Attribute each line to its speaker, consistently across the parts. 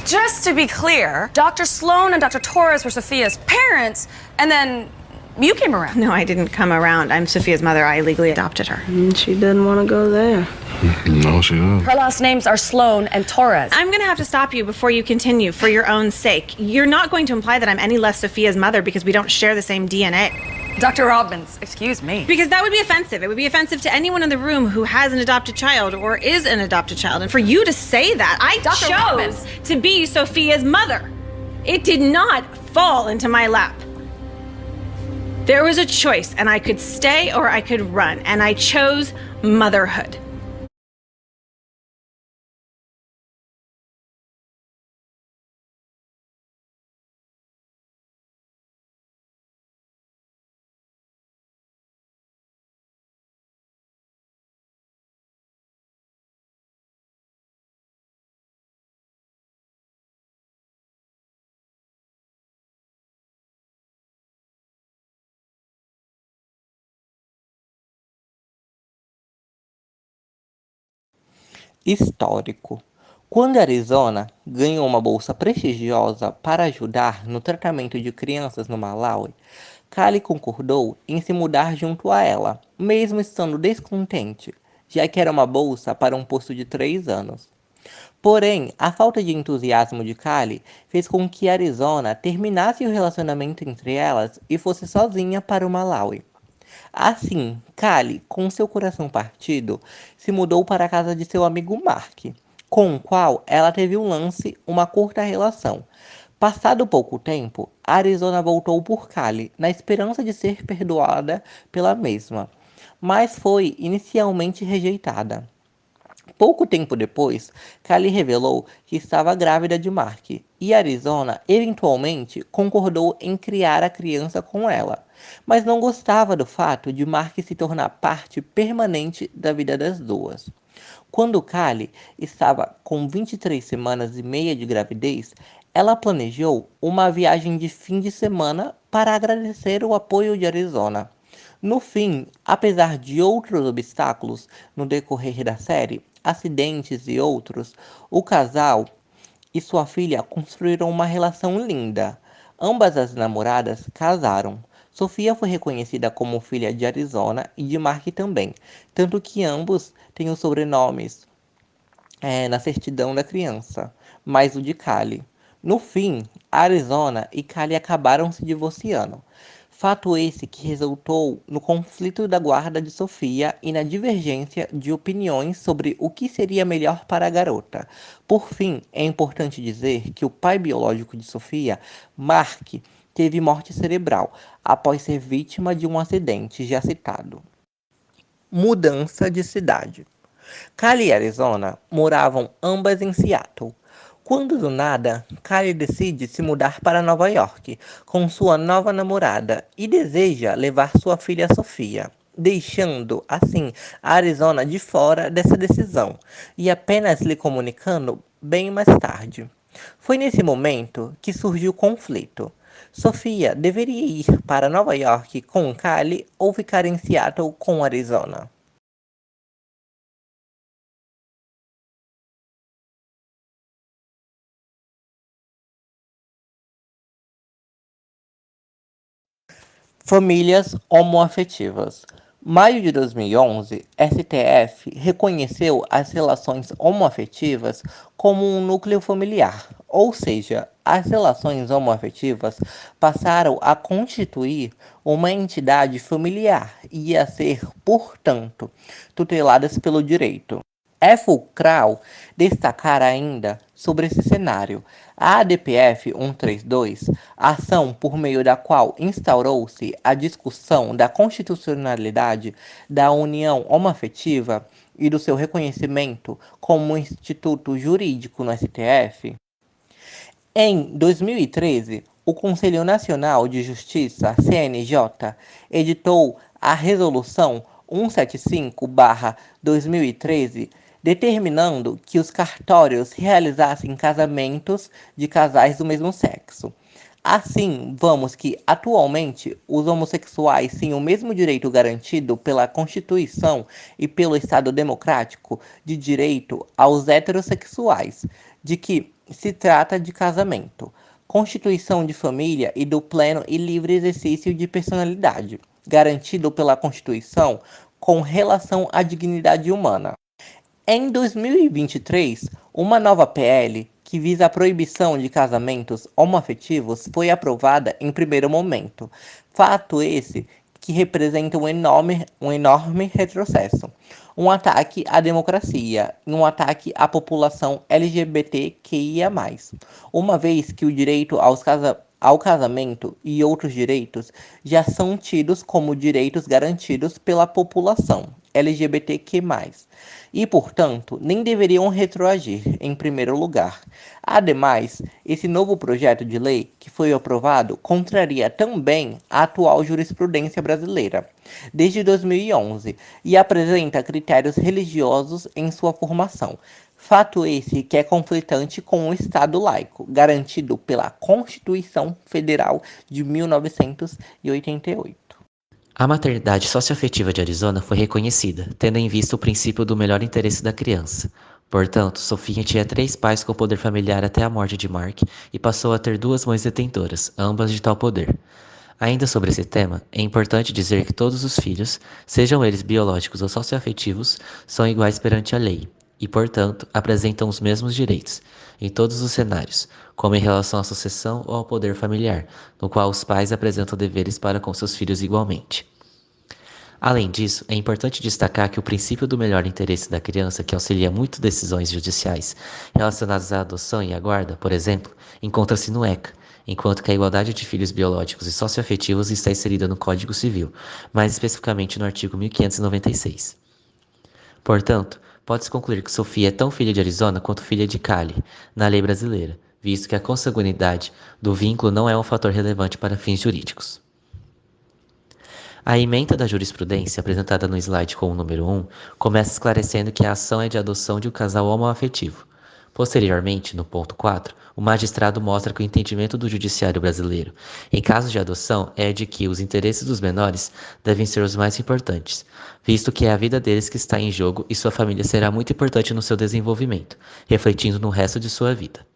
Speaker 1: Just to be clear, Dr. Sloan and Dr. Torres were Sophia's parents, and then you came around.
Speaker 2: No, I didn't come around. I'm Sophia's mother. I legally adopted her.
Speaker 3: She didn't want to go there.
Speaker 4: No, she didn't.
Speaker 1: Her last names are Sloan and Torres.
Speaker 2: I'm going to have to stop you before you continue, for your own sake. You're not going to imply that I'm any less Sophia's mother because we don't share the same DNA.
Speaker 1: Dr. Robbins, excuse me.
Speaker 2: Because that would be offensive. It would be offensive to anyone in the room who has an adopted child or is an adopted child. And for you to say that, I
Speaker 1: Dr.
Speaker 2: chose
Speaker 1: Robbins.
Speaker 2: to be Sophia's mother. It did not fall into my lap. There was a choice, and I could stay or I could run, and I chose motherhood.
Speaker 5: Histórico. Quando Arizona ganhou uma bolsa prestigiosa para ajudar no tratamento de crianças no Malawi, Kali concordou em se mudar junto a ela, mesmo estando descontente, já que era uma bolsa para um posto de 3 anos. Porém, a falta de entusiasmo de Kali fez com que Arizona terminasse o relacionamento entre elas e fosse sozinha para o Malawi. Assim, Kali, com seu coração partido, se mudou para a casa de seu amigo Mark, com o qual ela teve uma curta relação. Passado pouco tempo, Arizona voltou por Kali, na esperança de ser perdoada pela mesma, mas foi inicialmente rejeitada. Pouco tempo depois, Kali revelou que estava grávida de Mark, e Arizona eventualmente concordou em criar a criança com ela, mas não gostava do fato de Mark se tornar parte permanente da vida das duas. Quando Kali estava com 23 semanas e meia de gravidez, ela planejou uma viagem de fim de semana para agradecer o apoio de Arizona. No fim, apesar de outros obstáculos no decorrer da série, acidentes e outros, o casal e sua filha construíram uma relação linda. Ambas as namoradas casaram. Sofia foi reconhecida como filha de Arizona e de Mark também, tanto que ambos têm os sobrenomes na certidão da criança, mais o de Kali. No fim, Arizona e Kali acabaram se divorciando. Fato esse que resultou no conflito da guarda de Sofia e na divergência de opiniões sobre o que seria melhor para a garota. Por fim, é importante dizer que o pai biológico de Sofia, Mark, teve morte cerebral após ser vítima de um acidente já citado. Mudança de cidade. Kali e Arizona moravam ambas em Seattle. Quando do nada, Kali decide se mudar para Nova York com sua nova namorada e deseja levar sua filha Sofia, deixando, assim, a Arizona de fora dessa decisão e apenas lhe comunicando bem mais tarde. Foi nesse momento que surgiu o conflito. Sofia deveria ir para Nova York com Kali ou ficar em Seattle com Arizona? Famílias homoafetivas. Maio de 2011, STF reconheceu as relações homoafetivas como um núcleo familiar, ou seja, as relações homoafetivas passaram a constituir uma entidade familiar e a ser, portanto, tuteladas pelo direito. É fulcral destacar ainda sobre esse cenário a ADPF 132, ação por meio da qual instaurou-se a discussão da constitucionalidade da união homoafetiva e do seu reconhecimento como instituto jurídico no STF. Em 2013, o Conselho Nacional de Justiça, CNJ, editou a Resolução 175/2013, determinando que os cartórios realizassem casamentos de casais do mesmo sexo. Assim, vamos que, atualmente, os homossexuais têm o mesmo direito garantido pela Constituição e pelo Estado Democrático de direito aos heterossexuais, de que se trata de casamento, constituição de família e do pleno e livre exercício de personalidade, garantido pela Constituição com relação à dignidade humana. Em 2023, uma nova PL que visa a proibição de casamentos homoafetivos foi aprovada em primeiro momento, fato esse que representa um enorme retrocesso, um ataque à democracia e um ataque à população LGBTQIA+, uma vez que o direito ao casamento e outros direitos já são tidos como direitos garantidos pela população LGBTQ+, e, portanto, nem deveriam retroagir em primeiro lugar. Ademais, esse novo projeto de lei que foi aprovado contraria também a atual jurisprudência brasileira, desde 2011, e apresenta critérios religiosos em sua formação. Fato esse que é conflitante com o Estado laico, garantido pela Constituição Federal de 1988.
Speaker 4: A maternidade socioafetiva de Arizona foi reconhecida, tendo em vista o princípio do melhor interesse da criança. Portanto, Sophia tinha 3 pais com poder familiar até a morte de Mark e passou a ter 2 mães detentoras, ambas de tal poder. Ainda sobre esse tema, é importante dizer que todos os filhos, sejam eles biológicos ou socioafetivos, são iguais perante a lei e, portanto, apresentam os mesmos direitos, em todos os cenários, como em relação à sucessão ou ao poder familiar, no qual os pais apresentam deveres para com seus filhos igualmente. Além disso, é importante destacar que o princípio do melhor interesse da criança, que auxilia muito decisões judiciais relacionadas à adoção e à guarda, por exemplo, encontra-se no ECA, enquanto que a igualdade de filhos biológicos e socioafetivos está inserida no Código Civil, mais especificamente no artigo 1596. Portanto, pode-se concluir que Sophia é tão filha de Arizona quanto filha de Cali, na lei brasileira, visto que a consanguinidade do vínculo não é um fator relevante para fins jurídicos. A ementa da jurisprudência, apresentada no slide com o número 1, começa esclarecendo que a ação é de adoção de um casal homoafetivo. Posteriormente, no ponto 4, o magistrado mostra que o entendimento do judiciário brasileiro, em caso de adoção, é de que os interesses dos menores devem ser os mais importantes, visto que é a vida deles que está em jogo e sua família será muito importante no seu desenvolvimento, refletindo no resto de sua vida.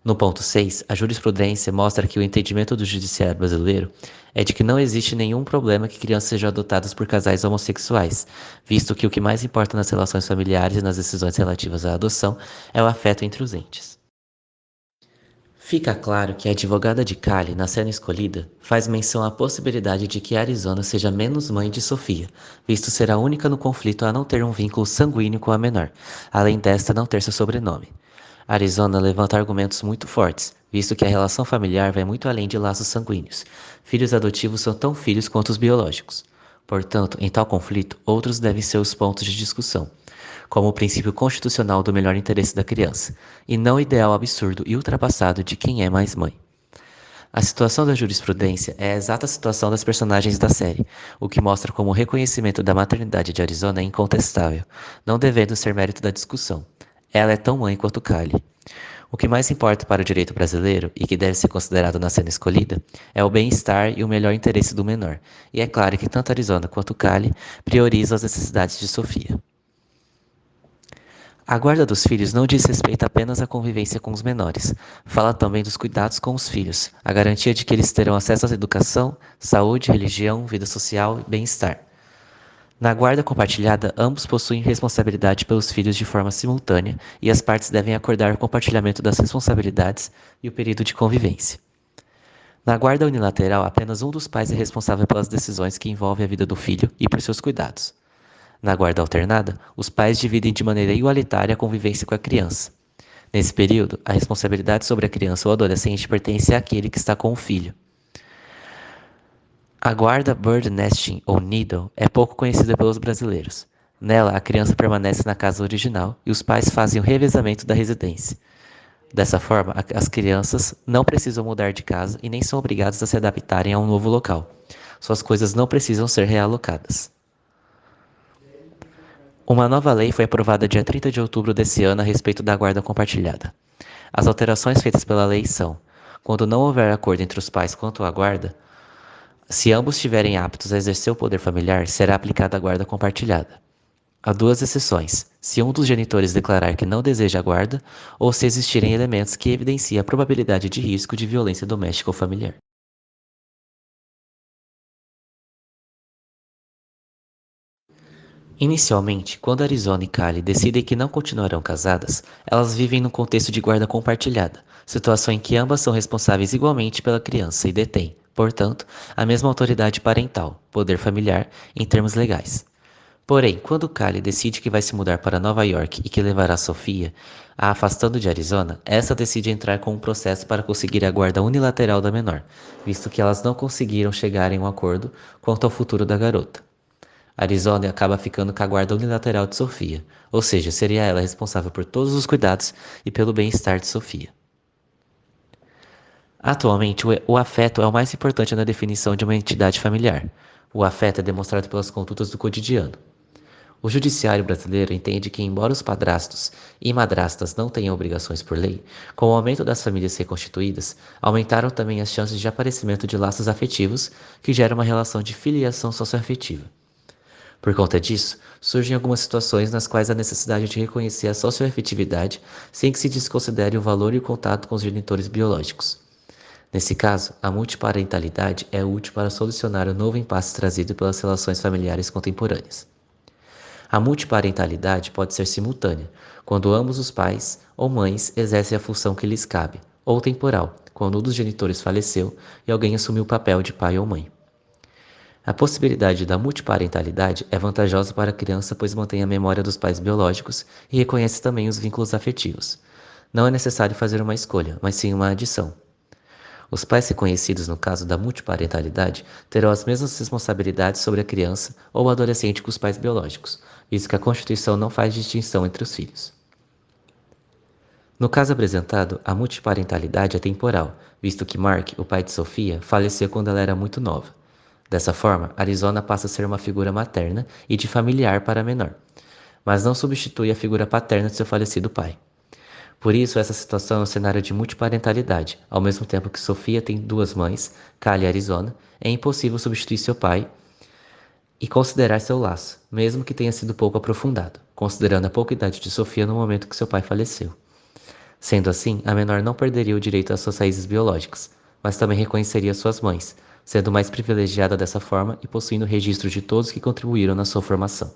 Speaker 4: No ponto 6, a jurisprudência mostra que o entendimento do judiciário brasileiro é de que não existe nenhum problema que crianças sejam adotadas por casais homossexuais, visto que o que mais importa nas relações familiares e nas decisões relativas à adoção é o afeto entre os entes. Fica claro que a advogada de Cali, na cena escolhida, faz menção à possibilidade de que Arizona seja menos mãe de Sophia, visto ser a única no conflito a não ter um vínculo sanguíneo com a menor, além desta não ter seu sobrenome. Arizona levanta argumentos muito fortes, visto que a relação familiar vai muito além de laços sanguíneos. Filhos adotivos são tão filhos quanto os biológicos. Portanto, em tal conflito, outros devem ser os pontos de discussão, como o princípio constitucional do melhor interesse da criança, e não o ideal absurdo e ultrapassado de quem é mais mãe. A situação da jurisprudência é a exata situação das personagens da série, o que mostra como o reconhecimento da maternidade de Arizona é incontestável, não devendo ser mérito da discussão. Ela é tão mãe quanto Cali. O que mais importa para o direito brasileiro, e que deve ser considerado na cena escolhida, é o bem-estar e o melhor interesse do menor, e é claro que tanto Arizona quanto Cali priorizam as necessidades de Sophia. A guarda dos filhos não diz respeito apenas à convivência com os menores, fala também dos cuidados com os filhos, a garantia de que eles terão acesso à educação, saúde, religião, vida social e bem-estar. Na guarda compartilhada, ambos possuem responsabilidade pelos filhos de forma simultânea e as partes devem acordar o compartilhamento das responsabilidades e o período de convivência. Na guarda unilateral, apenas um dos pais é responsável pelas decisões que envolvem a vida do filho e por seus cuidados. Na guarda alternada, os pais dividem de maneira igualitária a convivência com a criança. Nesse período, a responsabilidade sobre a criança ou adolescente pertence àquele que está com o filho. A guarda bird nesting ou needle é pouco conhecida pelos brasileiros. Nela, a criança permanece na casa original e os pais fazem o revezamento da residência. Dessa forma, as crianças não precisam mudar de casa e nem são obrigadas a se adaptarem a um novo local. Suas coisas não precisam ser realocadas. Uma nova lei foi aprovada dia 30 de outubro desse ano a respeito da guarda compartilhada. As alterações feitas pela lei são: quando não houver acordo entre os pais quanto à guarda, se ambos estiverem aptos a exercer o poder familiar, será aplicada a guarda compartilhada. Há duas exceções: se um dos genitores declarar que não deseja a guarda, ou se existirem elementos que evidenciem a probabilidade de risco de violência doméstica ou familiar. Inicialmente, quando Arizona e Callie decidem que não continuarão casadas, elas vivem num contexto de guarda compartilhada, situação em que ambas são responsáveis igualmente pela criança e detêm, portanto, a mesma autoridade parental, poder familiar, em termos legais. Porém, quando Callie decide que vai se mudar para Nova York e que levará Sofia, a afastando de Arizona, essa decide entrar com um processo para conseguir a guarda unilateral da menor, visto que elas não conseguiram chegar em um acordo quanto ao futuro da garota. Arizona acaba ficando com a guarda unilateral de Sofia, ou seja, seria ela responsável por todos os cuidados e pelo bem-estar de Sofia. Atualmente, o afeto é o mais importante na definição de uma entidade familiar. O afeto é demonstrado pelas condutas do cotidiano. O judiciário brasileiro entende que, embora os padrastos e madrastas não tenham obrigações por lei, com o aumento das famílias reconstituídas, aumentaram também as chances de aparecimento de laços afetivos que geram uma relação de filiação socioafetiva. Por conta disso, surgem algumas situações nas quais há necessidade de reconhecer a socioafetividade sem que se desconsidere o valor e o contato com os genitores biológicos. Nesse caso, a multiparentalidade é útil para solucionar o novo impasse trazido pelas relações familiares contemporâneas. A multiparentalidade pode ser simultânea, quando ambos os pais ou mães exercem a função que lhes cabe, ou temporal, quando um dos genitores faleceu e alguém assumiu o papel de pai ou mãe. A possibilidade da multiparentalidade é vantajosa para a criança, pois mantém a memória dos pais biológicos e reconhece também os vínculos afetivos. Não é necessário fazer uma escolha, mas sim uma adição. Os pais reconhecidos no caso da multiparentalidade terão as mesmas responsabilidades sobre a criança ou adolescente que os pais biológicos, visto que a Constituição não faz distinção entre os filhos. No caso apresentado, a multiparentalidade é temporal, visto que Mark, o pai de Sofia, faleceu quando ela era muito nova. Dessa forma, Arizona passa a ser uma figura materna e de familiar para a menor, mas não substitui a figura paterna de seu falecido pai. Por isso, essa situação é um cenário de multiparentalidade. Ao mesmo tempo que Sofia tem duas mães, Callie e Arizona, é impossível substituir seu pai e considerar seu laço, mesmo que tenha sido pouco aprofundado, considerando a pouca idade de Sofia no momento que seu pai faleceu. Sendo assim, a menor não perderia o direito às suas raízes biológicas, mas também reconheceria suas mães, sendo mais privilegiada dessa forma e possuindo registro de todos que contribuíram na sua formação.